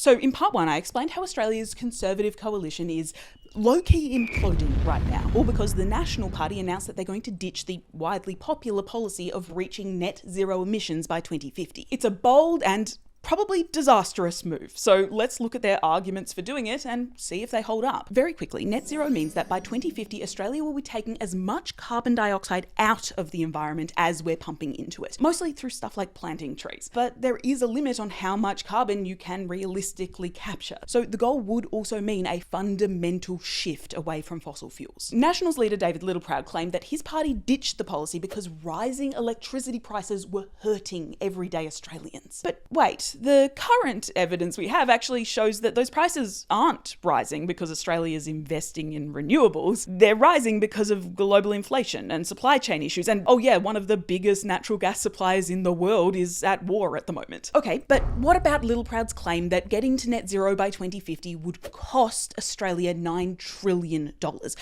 So in part one, I explained how Australia's Conservative coalition is low-key imploding right now, all because the National Party announced that they're going to ditch the widely popular policy of reaching net zero emissions by 2050. It's a bold and probably disastrous move. So let's look at their arguments for doing it and see if they hold up. Very quickly, net zero means that by 2050, Australia will be taking as much carbon dioxide out of the environment as we're pumping into it, mostly through stuff like planting trees. But there is a limit on how much carbon you can realistically capture. So the goal would also mean a fundamental shift away from fossil fuels. Nationals leader David Littleproud claimed that his party ditched the policy because rising electricity prices were hurting everyday Australians. But wait, the current evidence we have actually shows that those prices aren't rising because Australia is investing in renewables. They're rising because of global inflation and supply chain issues. And oh yeah, one of the biggest natural gas suppliers in the world is at war at the moment. Okay, but what about Littleproud's claim that getting to net zero by 2050 would cost Australia $9 trillion?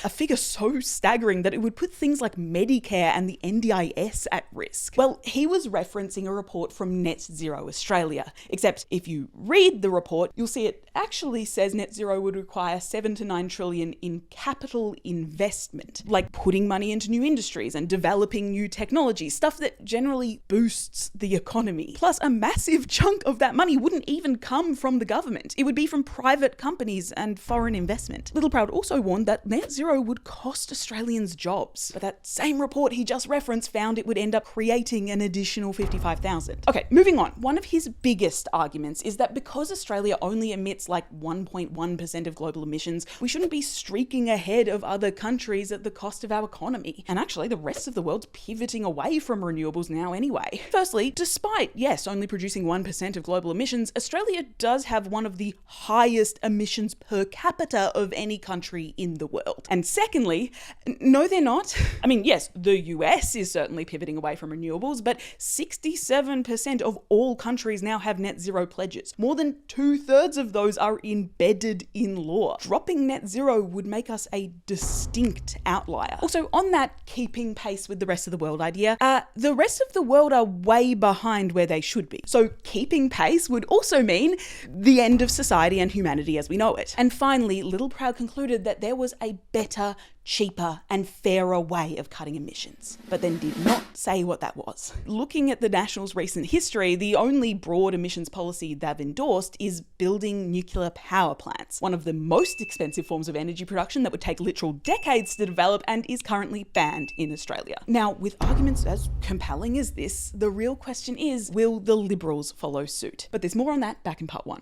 A figure so staggering that it would put things like Medicare and the NDIS at risk. Well, he was referencing a report from Net Zero Australia. Except if you read the report, you'll see it actually says net zero would require $7 to $9 trillion in capital investment, like putting money into new industries and developing new technology, stuff that generally boosts the economy. Plus, a massive chunk of that money wouldn't even come from the government. It would be from private companies and foreign investment. Littleproud also warned that net zero would cost Australians jobs, but that same report he just referenced found it would end up creating an additional 55,000. Okay, moving on. One of his biggest arguments is that because Australia only emits like 1.1% of global emissions, we shouldn't be streaking ahead of other countries at the cost of our economy. And actually, the rest of the world's pivoting away from renewables now anyway. Firstly, despite, yes, only producing 1% of global emissions, Australia does have one of the highest emissions per capita of any country in the world. And secondly, no, they're not. I mean, yes, the US is certainly pivoting away from renewables, but 67% of all countries now have net zero pledges. More than 2/3 of those are embedded in law. Dropping net zero would make us a distinct outlier. Also, on that keeping pace with the rest of the world idea, the rest of the world are way behind where they should be. So keeping pace would also mean the end of society and humanity as we know it. And finally, Littleproud concluded that there was a better, cheaper and fairer way of cutting emissions, but then did not say what that was. Looking at the Nationals' recent history, the only broad emissions policy they've endorsed is building nuclear power plants, one of the most expensive forms of energy production that would take literal decades to develop and is currently banned in Australia. Now, with arguments as compelling as this, the real question is, will the Liberals follow suit? But there's more on that back in part one.